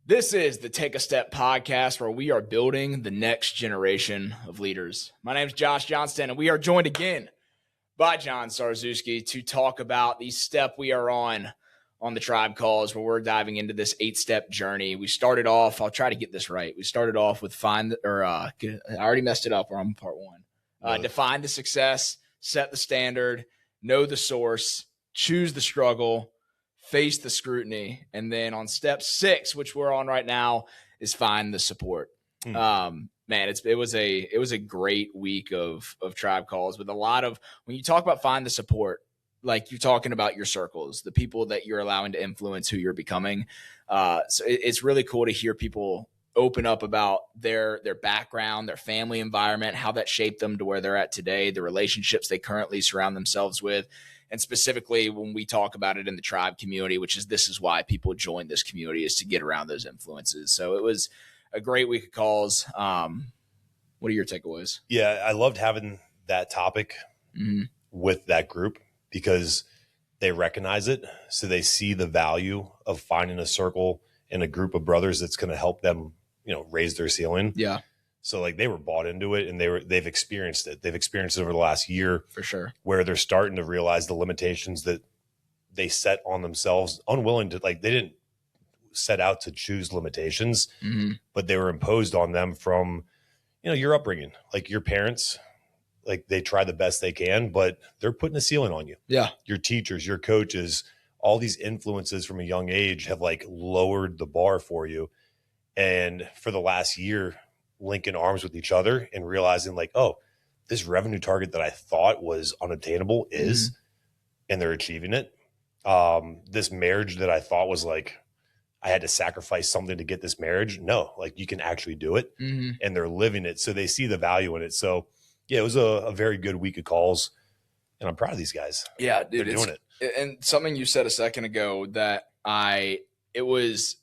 This is the Take a Step podcast where we are building the next generation of leaders. My name is Josh Johnston, and we are joined again by John Szarszewski to talk about the step we are on the Tribe Calls, where we're diving into this 8-step journey. We started off, I'll try to get this right. We started off with I already messed it up. We're on part one. Define the success, set the standard, know the source, choose the struggle, face the scrutiny, and then on step 6, which we're on right now, is find the support. Man, it was a great week of Tribe Calls with a lot of, when you talk about find the support, like you're talking about your circles, the people that you're allowing to influence who you're becoming. So it's really cool to hear people open up about their background, their family environment, how that shaped them to where they're at today, the relationships they currently surround themselves with. And specifically when we talk about it in the tribe community, this is why people join this community, is to get around those influences. So it was a great week of calls. What are your takeaways? Yeah, I loved having that topic with that group because they recognize it. So they see the value of finding a circle and a group of brothers that's going to help them, raise their ceiling. Yeah. So like they were bought into it and they've experienced it. They've experienced it over the last year for sure, where they're starting to realize the limitations that they set on themselves, unwilling to, like, they didn't set out to choose limitations, but they were imposed on them from, your upbringing, like your parents, like they try the best they can, but they're putting a ceiling on you. Yeah. Your teachers, your coaches, all these influences from a young age have like lowered the bar for you. And for the last year, linking arms with each other and realizing like, oh, this revenue target that I thought was unobtainable is, and they're achieving it. This marriage that I thought was like, I had to sacrifice something to get this marriage. No, like you can actually do it, and they're living it. So they see the value in it. So yeah, it was a very good week of calls, and I'm proud of these guys. Yeah, dude, they're doing it. And something you said a second ago that it was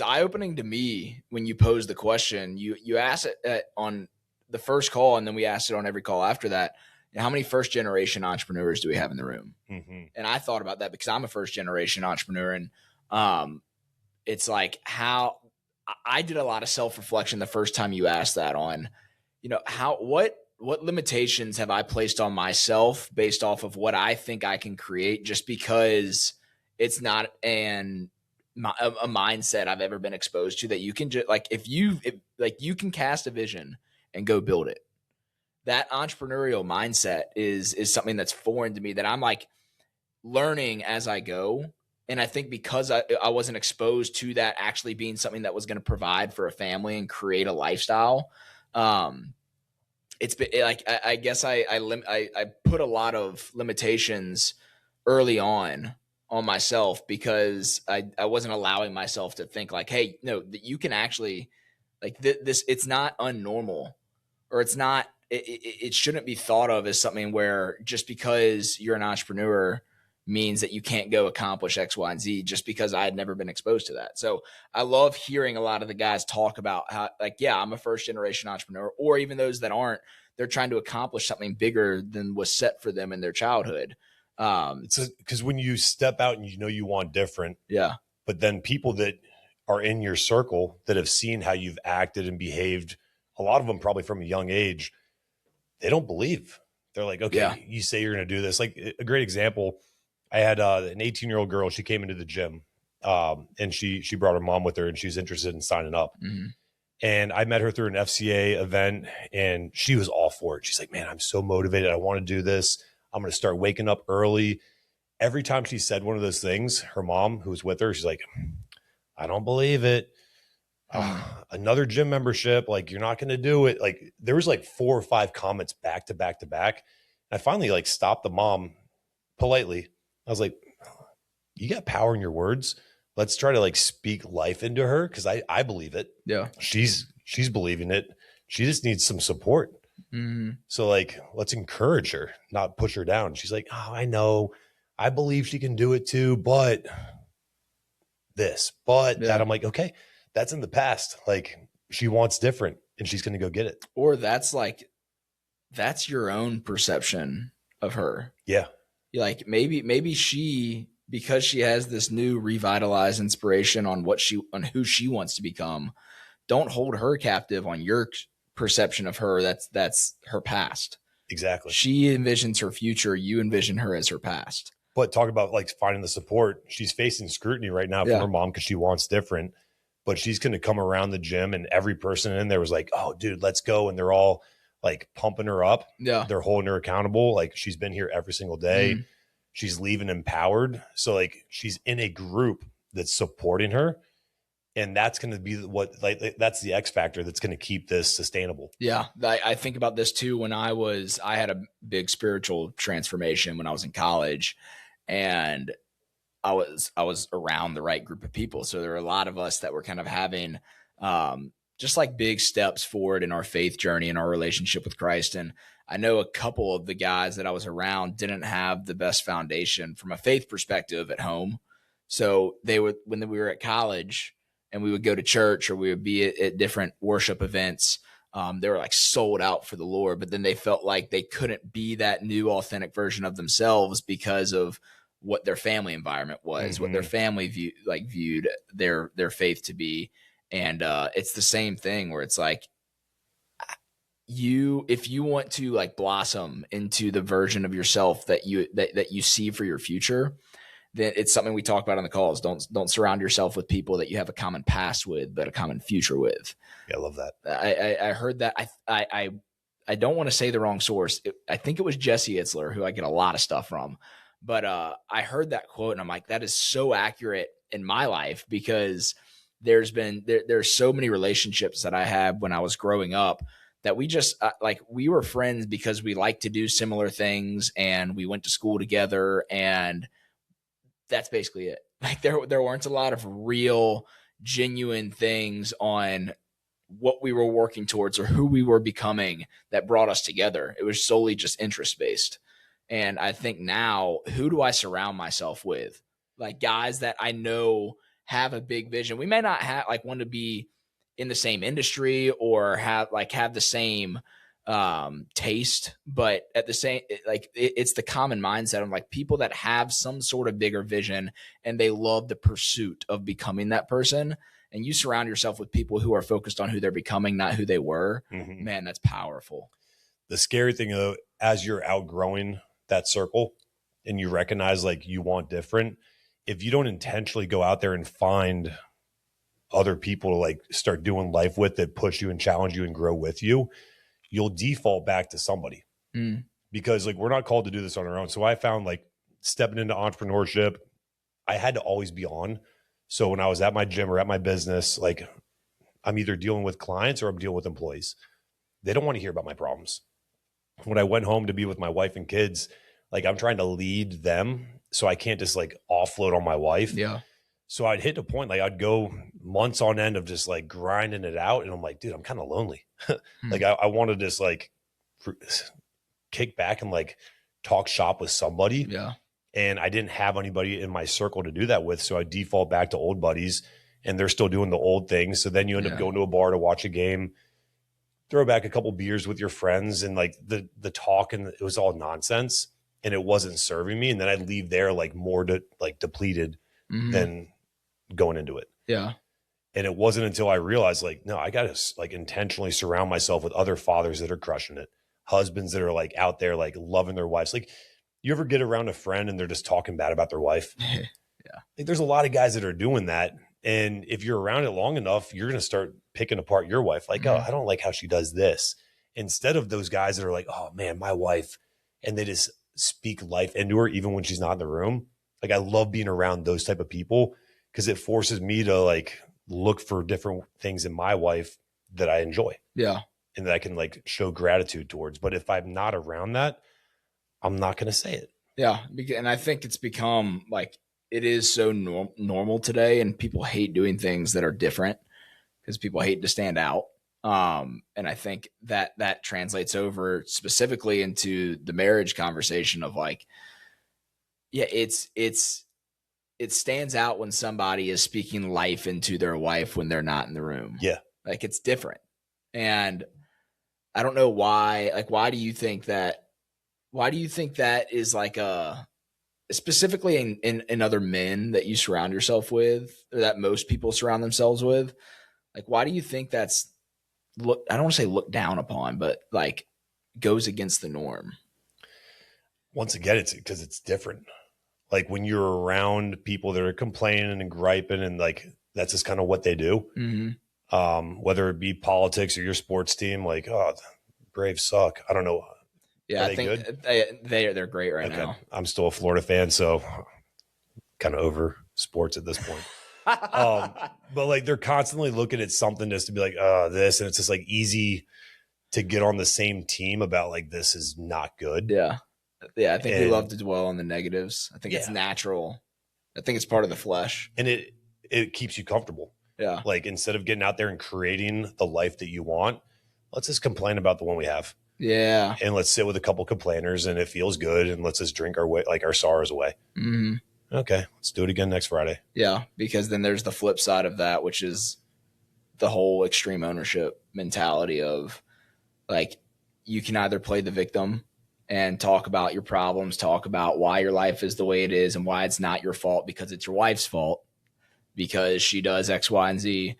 eye-opening to me when you posed the question. You asked it on the first call, and then we asked it on every call after that. How many first-generation entrepreneurs do we have in the room? And I thought about that because I'm a first-generation entrepreneur, and it's like how I did a lot of self-reflection the first time you asked that on, what limitations have I placed on myself based off of what I think I can create, just because it's not a mindset I've ever been exposed to, that you can just if you can cast a vision and go build it. That entrepreneurial mindset is something that's foreign to me, that I'm like learning as I go. And I think because I wasn't exposed to that actually being something that was going to provide for a family and create a lifestyle, it's been like, I guess I put a lot of limitations early on myself because I wasn't allowing myself to think like, hey, no, that you can actually like this. It's not unnormal, or it's not, it shouldn't be thought of as something where just because you're an entrepreneur means that you can't go accomplish X, Y, and Z, just because I had never been exposed to that. So I love hearing a lot of the guys talk about how, like, yeah, I'm a first generation entrepreneur, or even those that aren't, they're trying to accomplish something bigger than was set for them in their childhood. It's because when you step out and you want different, yeah, but then people that are in your circle that have seen how you've acted and behaved, a lot of them probably from a young age, they don't believe. They're like, okay, you say you're going to do this. Like a great example, I had an 18-year-old girl. She came into the gym, and she brought her mom with her, and she's interested in signing up. And I met her through an FCA event, and she was all for it. She's like, man, I'm so motivated. I want to do this. I'm going to start waking up early. Every time she said one of those things, her mom, who was with her, she's like, I don't believe it. Another gym membership, like, you're not going to do it. Like, there was like 4 or 5 comments back to back to back. And I finally like stopped the mom politely. I was like, you got power in your words. Let's try to like speak life into her, because I believe it. Yeah. She's believing it. She just needs some support. So like, let's encourage her, not push her down. She's like, oh, I know. I believe she can do it too, but that. I'm like, okay, that's in the past. Like, she wants different, and she's going to go get it. Or that's your own perception of her. Yeah. Like maybe she because she has this new revitalized inspiration on who she wants to become, don't hold her captive on your perception of her. That's her past. Exactly. She envisions her future. You envision her as her past. But talk about like finding the support. She's facing scrutiny right now from her mom because she wants different, but she's going to come around the gym and every person in there was like, oh dude, let's go. And they're all like pumping her up. Yeah. They're holding her accountable. Like she's been here every single day. She's leaving empowered. So like she's in a group that's supporting her. And that's going to be that's the X factor that's going to keep this sustainable. Yeah. I think about this too. When I had a big spiritual transformation when I was in college, and I was around the right group of people. So there were a lot of us that were kind of having just like big steps forward in our faith journey and our relationship with Christ. And I know a couple of the guys that I was around didn't have the best foundation from a faith perspective at home. So when we were at college and we would go to church or we would be at different worship events, they were like sold out for the Lord, but then they felt like they couldn't be that new authentic version of themselves because of what their family environment was, what their family viewed their faith to be. And it's the same thing where it's like, if you want to like blossom into the version of yourself that you see for your future, then it's something we talk about on the calls. Don't surround yourself with people that you have a common past with, but a common future with. Yeah, I love that. I heard that. I don't want to say the wrong source. I think it was Jesse Itzler, who I get a lot of stuff from. But I heard that quote and I'm like, that is so accurate in my life, because there's so many relationships that I had when I was growing up that we just we were friends because we liked to do similar things and we went to school together, and that's basically it. Like there weren't a lot of real genuine things on what we were working towards or who we were becoming that brought us together. It was solely just interest based. And I think now, who do I surround myself with? Like guys that I know have a big vision. We may not have want to be in the same industry or have the same taste, but at the same, it's the common mindset of like people that have some sort of bigger vision and they love the pursuit of becoming that person. And you surround yourself with people who are focused on who they're becoming, not who they were. Man, that's powerful. The scary thing though, as you're outgrowing that circle and you recognize like you want different, if you don't intentionally go out there and find other people to like start doing life with that push you and challenge you and grow with you, you'll default back to somebody because like we're not called to do this on our own. So I found like stepping into entrepreneurship, I had to always be on. So when I was at my gym or at my business, like I'm either dealing with clients or I'm dealing with employees. They don't want to hear about my problems. When I went home to be with my wife and kids, like I'm trying to lead them. So I can't just like offload on my wife. Yeah. So I'd hit a point, like I'd go months on end of just like grinding it out. And I'm like, dude, I'm kind of lonely. Like I want to just like kick back and like talk shop with somebody. Yeah. And I didn't have anybody in my circle to do that with. So I default back to old buddies and they're still doing the old things. So then you end up going to a bar to watch a game, throw back a couple beers with your friends, and like the talk, and it was all nonsense and it wasn't serving me. And then I'd leave there like more depleted than going into it. Yeah. And it wasn't until I realized like, no, I got to like intentionally surround myself with other fathers that are crushing it. Husbands that are like out there, like loving their wives. Like you ever get around a friend and they're just talking bad about their wife? Yeah. Like there's a lot of guys that are doing that. And if you're around it long enough, you're going to start picking apart your wife. Like, oh, I don't like how she does this. Instead of those guys that are like, oh man, my wife. And they just speak life into her, even when she's not in the room. Like I love being around those type of people because it forces me to like look for different things in my wife that I enjoy. Yeah. And that I can like show gratitude towards. But if I'm not around that, I'm not going to say it. Yeah. And I think it's become like, it is so normal today, and people hate doing things that are different because people hate to stand out. And I think that translates over specifically into the marriage conversation of like, yeah, it stands out when somebody is speaking life into their wife when they're not in the room. Yeah. Like it's different. And I don't know why, like, why do you think that is like specifically in other men that you surround yourself with, or that most people surround themselves with, like, why do you think that's I don't want to say looked down upon, but like goes against the norm? Once again, it's because it's different. Like when you're around people that are complaining and griping and like, that's just kind of what they do. Mm-hmm. Whether it be politics or your sports team, like, oh, the Braves suck. I don't know. Yeah, I think good? They're great right now. I'm still a Florida fan, so kind of over sports at this point. But like they're constantly looking at something just to be like, this, and it's just like easy to get on the same team about like, this is not good. Yeah. I think we love to dwell on the negatives. I think it's natural. I think it's part of the flesh, and it keeps you comfortable. Yeah. Like instead of getting out there and creating the life that you want, let's just complain about the one we have. Yeah. And let's sit with a couple complainers and it feels good. And let's just drink our sorrows away. Mm-hmm. Okay. Let's do it again next Friday. Yeah. Because then there's the flip side of that, which is the whole extreme ownership mentality of like, you can either play the victim and talk about your problems, talk about why your life is the way it is and why it's not your fault because it's your wife's fault because she does X, Y, and Z.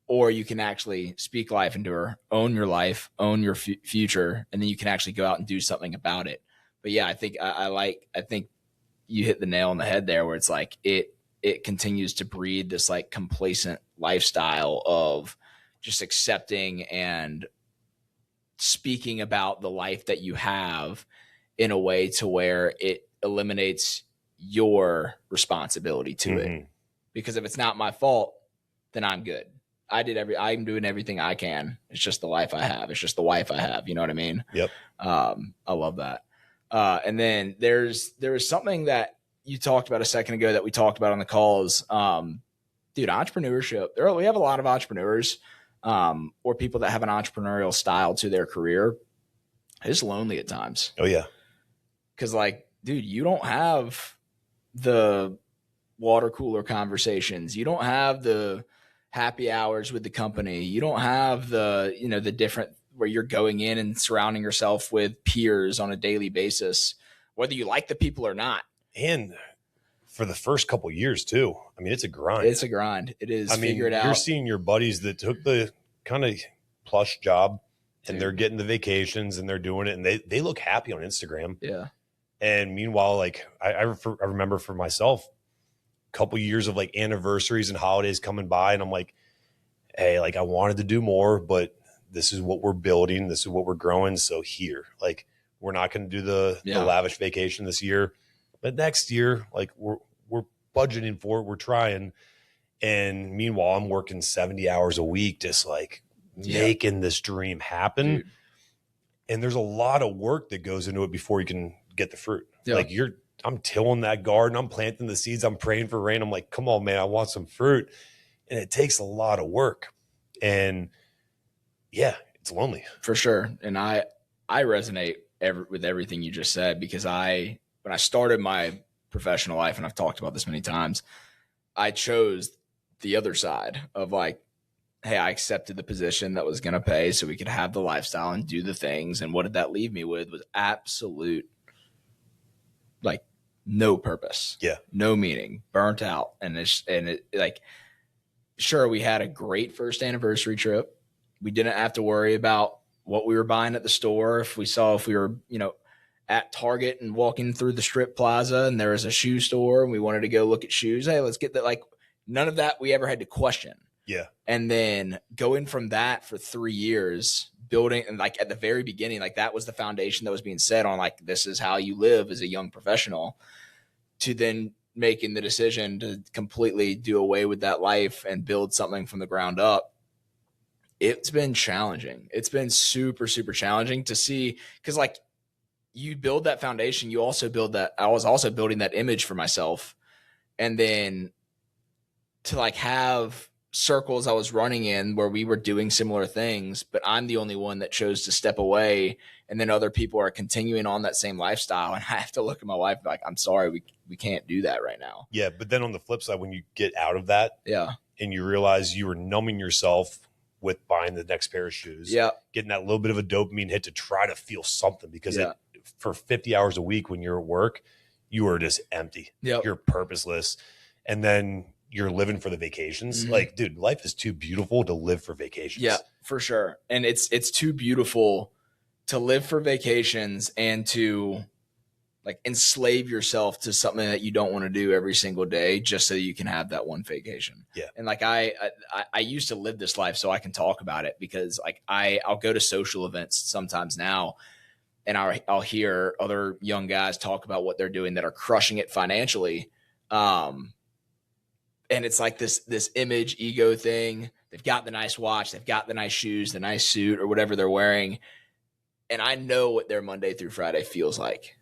Or you can actually speak life into her, own your life, own your future, and then you can actually go out and do something about it. But yeah, I think I think you hit the nail on the head there, where it's like it continues to breed this like complacent lifestyle of just accepting and speaking about the life that you have in a way to where it eliminates your responsibility to it. Because if it's not my fault, then I'm good. I'm doing everything I can. It's just the life I have. It's just the wife I have. You know what I mean? Yep. I love that. And then there was something that you talked about a second ago that we talked about on the calls. Dude, entrepreneurship. We have a lot of entrepreneurs, or people that have an entrepreneurial style to their career. It's lonely at times. Oh yeah. Cause like, dude, you don't have the water cooler conversations. You don't have the happy hours with the company. You don't have the different where you're going in and surrounding yourself with peers on a daily basis, whether you like the people or not. And for the first couple of years too. I mean, it's a grind. It's a grind. It is. Figure it out. You're seeing your buddies that took the kind of plush job and they're getting the vacations and they're doing it and they look happy on Instagram. Yeah. And meanwhile, like I remember for myself, couple years of like anniversaries and holidays coming by, and I'm like, hey, like I wanted to do more, but this is what we're building, this is what we're growing. So here, like we're not going to do the lavish vacation this year, but next year, like we're budgeting for it, we're trying. And meanwhile, I'm working 70 hours a week, just like making this dream happen. Dude. And there's a lot of work that goes into it before you can get the fruit. Yeah. Like I'm tilling that garden. I'm planting the seeds. I'm praying for rain. I'm like, come on, man, I want some fruit. And it takes a lot of work. And yeah, it's lonely. For sure. And I resonate with everything you just said, because when I started my professional life, and I've talked about this many times, I chose the other side of like, hey, I accepted the position that was going to pay so we could have the lifestyle and do the things. And what did that leave me with was absolute, like, no purpose. Yeah. No meaning, burnt out. And it like, sure, we had a great first anniversary trip. We didn't have to worry about what we were buying at the store. If we were, at Target and walking through the strip plaza and there was a shoe store and we wanted to go look at shoes, hey, let's get that. Like, none of that we ever had to question. Yeah. And then going from that for 3 years, building, and like at the very beginning, like that was the foundation that was being set on, like, this is how you live as a young professional, to then making the decision to completely do away with that life and build something from the ground up. It's been challenging. It's been super, super challenging to see, because like you build that foundation, you also build that. I was also building that image for myself. And then to like have circles I was running in where we were doing similar things, but I'm the only one that chose to step away. And then other people are continuing on that same lifestyle. And I have to look at my wife and be like, I'm sorry, we can't do that right now. Yeah. But then on the flip side, when you get out of that, and you realize you were numbing yourself with buying the next pair of shoes, getting that little bit of a dopamine hit to try to feel something, because for 50 hours a week when you're at work, you are just empty. Yep. You're purposeless. And then you're living for the vacations. Like, dude, life is too beautiful to live for vacations. Yeah, for sure. And it's too beautiful to live for vacations and to like enslave yourself to something that you don't want to do every single day just so you can have that one vacation. Yeah. And like I used to live this life so I can talk about it, because like I'll go to social events sometimes now, and I'll hear other young guys talk about what they're doing that are crushing it financially. And it's like this image ego thing. They've got the nice watch, they've got the nice shoes, the nice suit, or whatever they're wearing. And I know what their Monday through Friday feels like.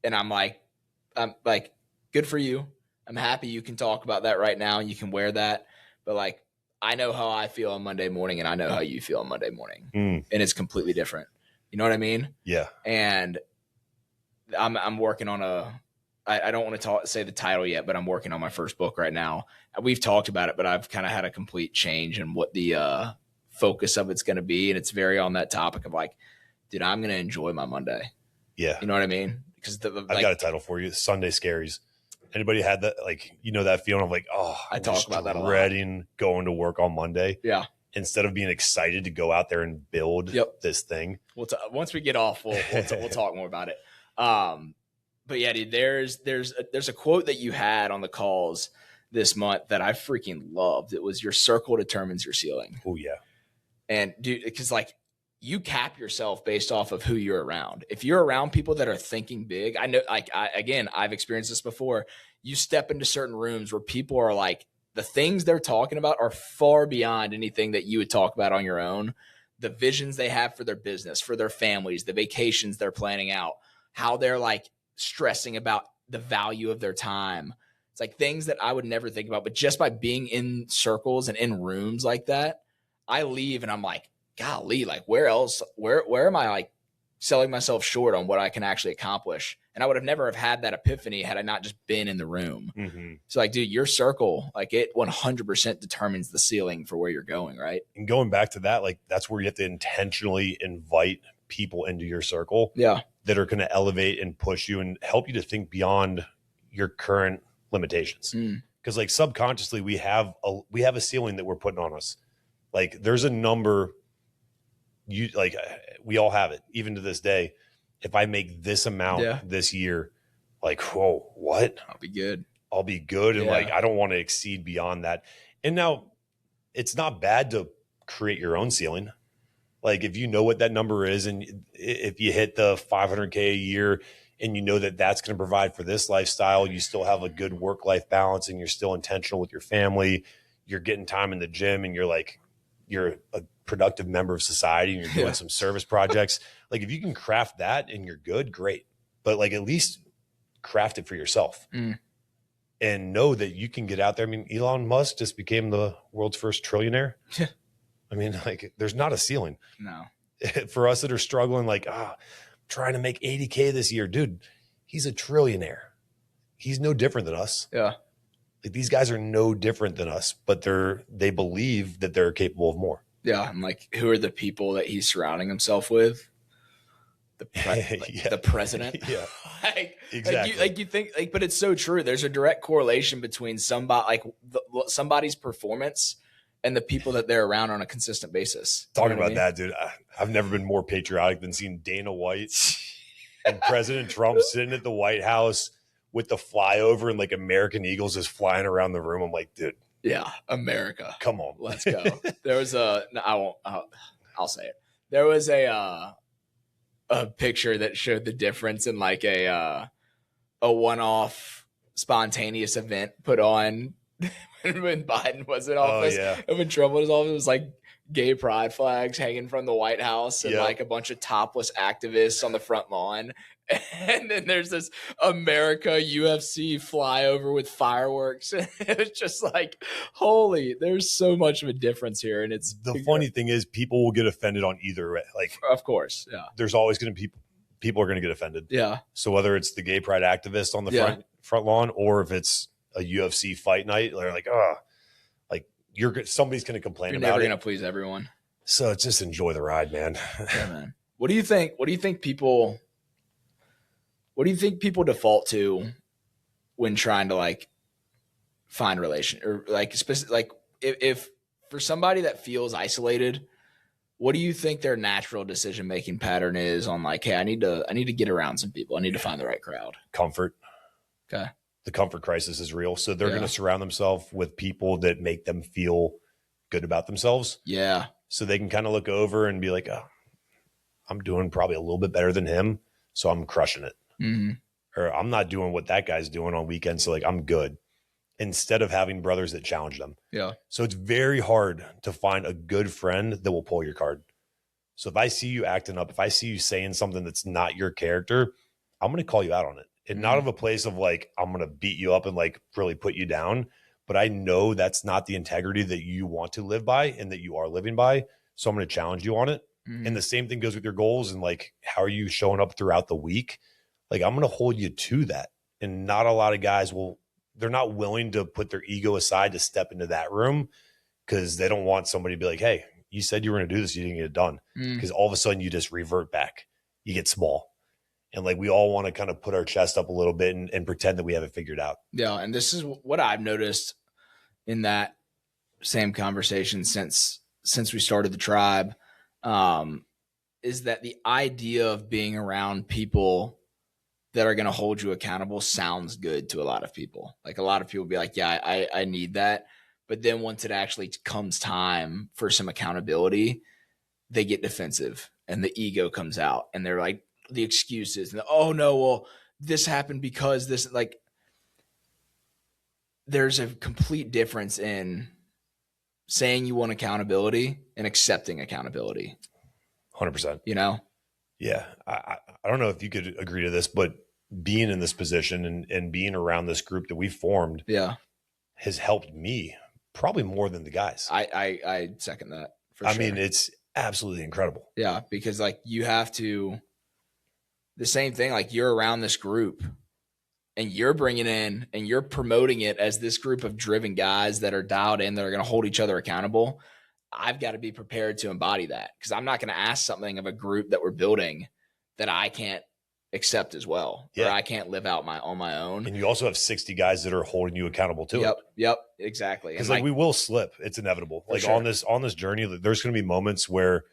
And I'm like, good for you. I'm happy you can talk about that right now and you can wear that. But like, I know how I feel on Monday morning, and I know how you feel on Monday morning. And it's completely different. You know what I mean? Yeah. And I'm working on I don't want to say the title yet, but I'm working on my first book right now. We've talked about it, but I've kind of had a complete change in what the focus of it's going to be. And it's very on that topic of like, dude, I'm going to enjoy my Monday. Yeah. You know what I mean? Because I've got a title for you: Sunday Scaries. Anybody had that? Like, that feeling of like, oh, I talk about that a lot. Dreading going to work on Monday. Yeah. Instead of being excited to go out there and build this thing. Once we get off, we'll talk more about it. But yeah, dude, there's a quote that you had on the calls this month that I freaking loved. It was, your circle determines your ceiling. Oh yeah. And dude, because like, you cap yourself based off of who you're around. If you're around people that are thinking big, I know, like, I've experienced this before. You step into certain rooms where people are like, the things they're talking about are far beyond anything that you would talk about on your own. The visions they have for their business, for their families, the vacations they're planning out, how they're like stressing about the value of their time. It's like things that I would never think about, but just by being in circles and in rooms like that, I leave and I'm like, golly, like where am I like selling myself short on what I can actually accomplish? And I would have never have had that epiphany had I not just been in the room. So like, dude, your circle, like it 100% determines the ceiling for where you're going. Right. And going back to that, like that's where you have to intentionally invite people into your circle that are going to elevate and push you and help you to think beyond your current limitations. Cause like subconsciously we have a ceiling that we're putting on us. Like there's a number, we all have it, even to this day. If I make this amount this year, like, whoa, what? I'll be good. And like, I don't want to exceed beyond that. And now it's not bad to create your own ceiling. Like if you know what that number is, and if you hit the 500K a year and you know that that's going to provide for this lifestyle, you still have a good work-life balance and you're still intentional with your family, you're getting time in the gym, and you're a productive member of society and you're doing some service projects. Like if you can craft that and you're good, great. But like at least craft it for yourself and know that you can get out there. I mean, Elon Musk just became the world's first trillionaire. I mean, like there's not a ceiling. No. For us that are struggling, like, trying to make 80K this year, dude, he's a trillionaire. He's no different than us. Yeah. Like these guys are no different than us, but they believe that they're capable of more. Yeah. And like, who are the people that he's surrounding himself with? The president. Yeah. Exactly. Like you think, like, but it's so true. There's a direct correlation between somebody's performance and the people that they're around on a consistent basis. Talking about that, dude, I've never been more patriotic than seeing Dana White and President Trump sitting at the White House with the flyover and like American Eagles just flying around the room. I'm like, dude. Yeah. America. Come on. Let's go. There was I'll say it. There was a picture that showed the difference in like a one-off spontaneous event put on when Biden was in office. When Trump was in office, it was like gay pride flags hanging from the White House and like a bunch of topless activists on the front lawn. And then there's this America UFC flyover with fireworks. It's just like, holy, there's so much of a difference here. And it's the funny thing is people will get offended on either. Like, of course. Yeah. There's always going to be people are going to get offended. Yeah. So whether it's the gay pride activist on the front lawn, or if it's a UFC fight night, they're like, somebody's going to complain about it. You're never going to please everyone. So it's just enjoy the ride, man. Yeah, man. What do you think? What do you think people What do you think people default to when trying to like find relation or like if for somebody that feels isolated, what do you think their natural decision-making pattern is on like, hey, I need to get around some people. I need to find the right crowd. Comfort. Okay. The comfort crisis is real. So they're Yeah. going to surround themselves with people that make them feel good about themselves. Yeah. So they can kind of look over and be like, oh, I'm doing probably a little bit better than him, so I'm crushing it. Mm-hmm. Or I'm not doing what that guy's doing on weekends, so like I'm good. Instead of having brothers that challenge them. Yeah. So it's very hard to find a good friend that will pull your card. So if I see you acting up, if I see you saying something that's not your character, I'm going to call you out on it. And not of a place of like, I'm going to beat you up and like really put you down. But I know that's not the integrity that you want to live by and that you are living by. So I'm going to challenge you on it. Mm-hmm. And the same thing goes with your goals and like, how are you showing up throughout the week? Like, I'm going to hold you to that. And not a lot of guys they're not willing to put their ego aside to step into that room because they don't want somebody to be like, hey, you said you were going to do this. You didn't get it done. Because all of a sudden you just revert back. You get small. And like, we all want to kind of put our chest up a little bit and pretend that we have it figured out. Yeah. And this is what I've noticed in that same conversation since we started the tribe, is that the idea of being around people that are going to hold you accountable sounds good to a lot of people. Like a lot of people be like, yeah, I need that. But then once it actually comes time for some accountability, they get defensive and the ego comes out and they're like the excuses and oh no, well, this happened because this, like, there's a complete difference in saying you want accountability and accepting accountability. 100%. You know? Yeah. I don't know if you could agree to this, but being in this position and being around this group that we formed has helped me probably more than the guys. I second that for sure. I mean, it's absolutely incredible. Yeah. Because like you have to, the same thing, like you're around this group and you're bringing in and you're promoting it as this group of driven guys that are dialed in, that are going to hold each other accountable. I've got to be prepared to embody that because I'm not going to ask something of a group that we're building that I can't accept as well, or I can't live out on my own. And you also have 60 guys that are holding you accountable to it. Yep, exactly. Because like we will slip. It's inevitable. Like sure. on this journey, there's going to be moments where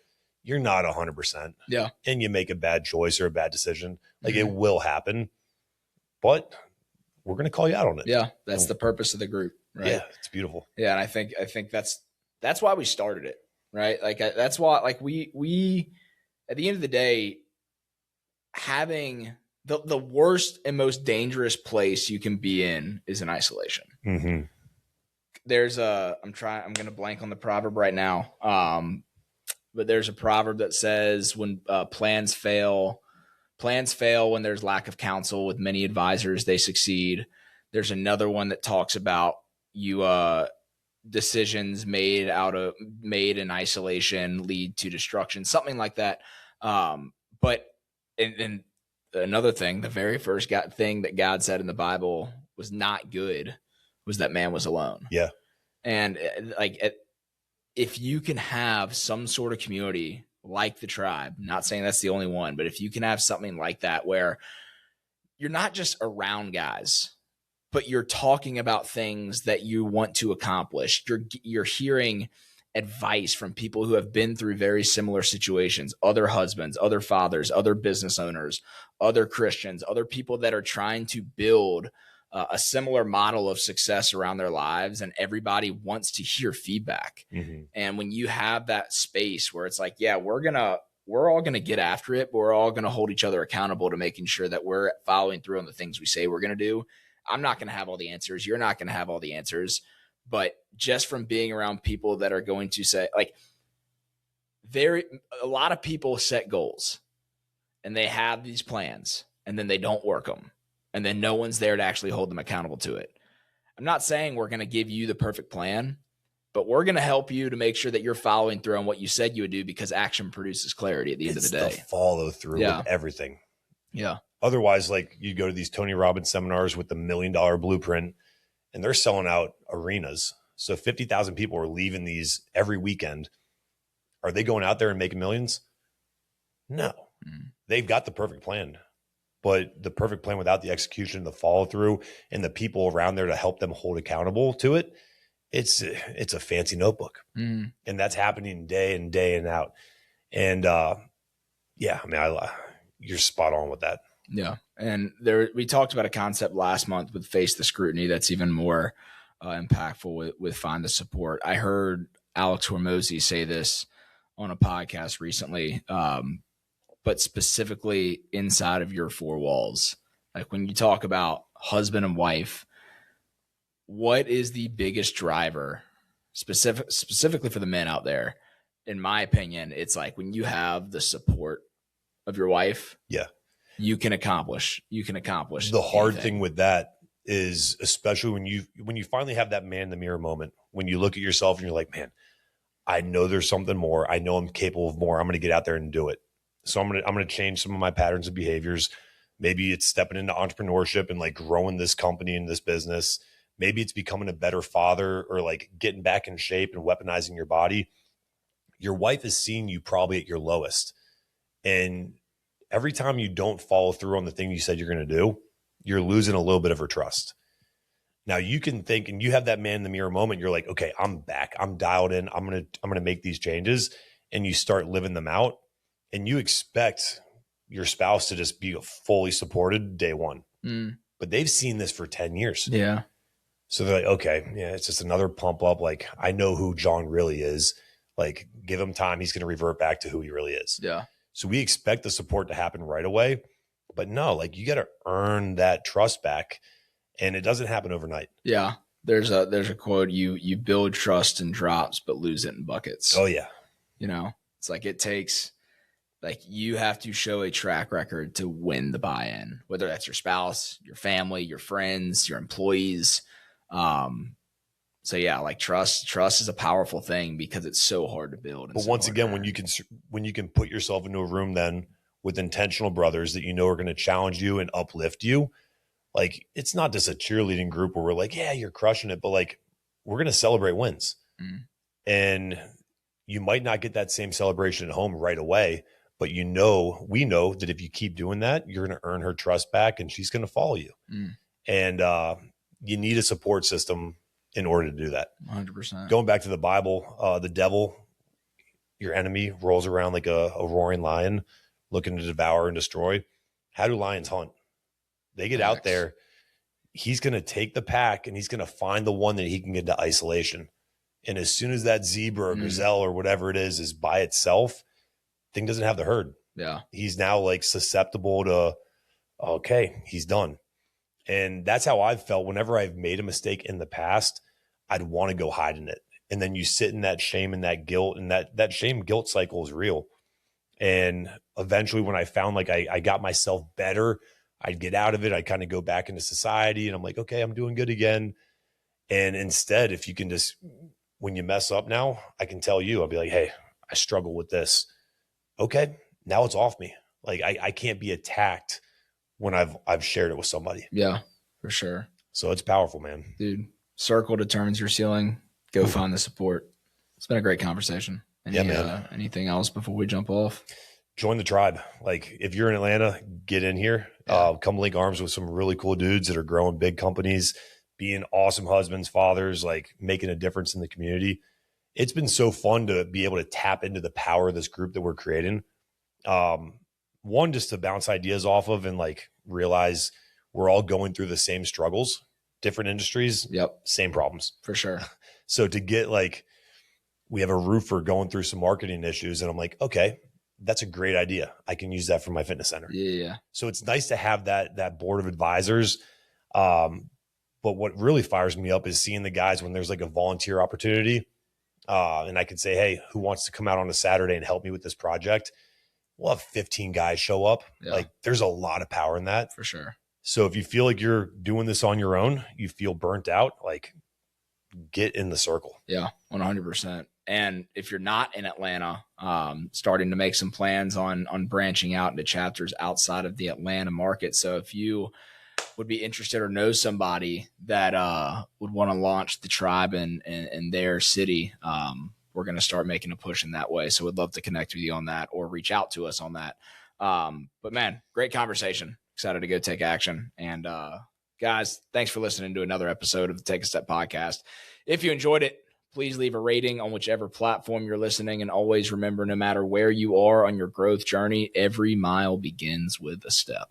you're not 100%. Yeah. And you make a bad choice or a bad decision. Like it will happen. But we're going to call you out on it. Yeah. That's the purpose of the group. Right. Yeah. It's beautiful. Yeah. And I think that's why we started it. Right. Like that's why, like we, at the end of the day, having the worst and most dangerous place you can be in is in isolation. Mm-hmm. There's I'm going to blank on the proverb right now. But there's a proverb that says when plans fail when there's lack of counsel. With many advisors, they succeed. There's another one that talks about decisions made in isolation lead to destruction, something like that. But and another thing, the very first thing that God said in the Bible was not good was that man was alone. Yeah. And if you can have some sort of community like the tribe, not saying that's the only one, but if you can have something like that where you're not just around guys, but you're talking about things that you want to accomplish. You're hearing advice from people who have been through very similar situations, other husbands, other fathers, other business owners, other Christians, other people that are trying to build a similar model of success around their lives, and everybody wants to hear feedback. Mm-hmm. And when you have that space where it's like, yeah, we're all going to get after it, but we're all going to hold each other accountable to making sure that we're following through on the things we say we're going to do. I'm not going to have all the answers. You're not going to have all the answers. But just from being around people that are going to say, like, a lot of people set goals and they have these plans and then they don't work them. And then no one's there to actually hold them accountable to it. I'm not saying we're going to give you the perfect plan, but we're going to help you to make sure that you're following through on what you said you would do, because action produces clarity at the end of the day. It's the follow through of everything. Yeah. Otherwise, like you go to these Tony Robbins seminars with the $1 million blueprint and they're selling out arenas. So 50,000 people are leaving these every weekend. Are they going out there and making millions? No. They've got the perfect plan. but the perfect plan without the execution, the follow through, and the people around there to help them hold accountable to it, it's a fancy notebook. And that's happening day in, day in out. And yeah, I mean, you're spot on with that. Yeah. And we talked about a concept last month with Face the Scrutiny that's even more impactful with Find the Support. I heard Alex Hormozy say this on a podcast recently, but specifically inside of your four walls. Like when you talk about husband and wife, what is the biggest driver specifically for the men out there? In my opinion, it's like when you have the support of your wife, yeah, you can accomplish the hard thing with that is, especially when you finally have that man in the mirror moment, when you look at yourself and you're like, man, I know there's something more. I know I'm capable of more. I'm going to get out there and do it. So I'm going to change some of my patterns of behaviors. Maybe it's stepping into entrepreneurship and like growing this company and this business. Maybe it's becoming a better father, or like getting back in shape and weaponizing your body. Your wife is seeing you probably at your lowest. And every time you don't follow through on the thing you said you're going to do, you're losing a little bit of her trust. Now you can think, and you have that man in the mirror moment. You're like, okay, I'm back. I'm dialed in. I'm going to make these changes. And you start living them out, and you expect your spouse to just be fully supported day one. But they've seen this for 10 years. Yeah. So they're like, okay, yeah, it's just another pump up. Like, I know who John really is. Like, give him time. He's going to revert back to who he really is. Yeah. So we expect the support to happen right away, but no, like you got to earn that trust back, and it doesn't happen overnight. Yeah. There's a quote, you build trust in drops, but lose it in buckets. Oh yeah. You know, it's like, it takes, like, you have to show a track record to win the buy-in, whether that's your spouse, your family, your friends, your employees. So yeah, like trust is a powerful thing because it's so hard to build. But once again, when you can put yourself into a room then with intentional brothers that you know are going to challenge you and uplift you, like it's not just a cheerleading group where we're like, yeah, you're crushing it, but like we're going to celebrate wins. And you might not get that same celebration at home right away, but we know that if you keep doing that, you're going to earn her trust back and she's going to follow you. And you need a support system in order to do that. 100%. Going back to the Bible, the devil, your enemy, rolls around like a roaring lion looking to devour and destroy. How do lions hunt? They get out there. He's going to take the pack and he's going to find the one that he can get to isolation. And as soon as that zebra or gazelle or whatever it is by itself, thing doesn't have the herd. Yeah. He's now like susceptible to, okay, he's done. And that's how I've felt whenever I've made a mistake in the past. I'd want to go hide in it. And then you sit in that shame and that guilt, and that shame guilt cycle is real. And eventually when I found like I got myself better, I'd get out of it. I'd kind of go back into society and I'm like, okay, I'm doing good again. And instead, if you can just, when you mess up now, I can tell you, I'll be like, hey, I struggle with this. Okay, now it's off me. Like I can't be attacked when I've shared it with somebody. Yeah, for sure. So it's powerful, man. Dude, circle determines your ceiling. Go find the support. It's been a great conversation. Anything else before we jump off? Join the tribe. Like if you're in Atlanta, get in here. Come link arms with some really cool dudes that are growing big companies, being awesome husbands, fathers, like making a difference in the community. It's been so fun to be able to tap into the power of this group that we're creating. One, just to bounce ideas off of and like realize we're all going through the same struggles, different industries, same problems. For sure. So to get like, we have a roofer going through some marketing issues and I'm like, okay, that's a great idea. I can use that for my fitness center. Yeah. So it's nice to have that board of advisors. But what really fires me up is seeing the guys when there's like a volunteer opportunity. And I could say, hey, who wants to come out on a Saturday and help me with this project? We'll have 15 guys show up. Yeah. Like there's a lot of power in that. For sure. So if you feel like you're doing this on your own, you feel burnt out, like get in the circle. Yeah, 100%. And if you're not in Atlanta, starting to make some plans on branching out into chapters outside of the Atlanta market. So if you would be interested or know somebody that would want to launch the tribe in their city, we're going to start making a push in that way. So we'd love to connect with you on that or reach out to us on that. But man, great conversation. excited to go take action. And guys, thanks for listening to another episode of the Take a Step podcast. If you enjoyed it, please leave a rating on whichever platform you're listening. And always remember, no matter where you are on your growth journey, every mile begins with a step.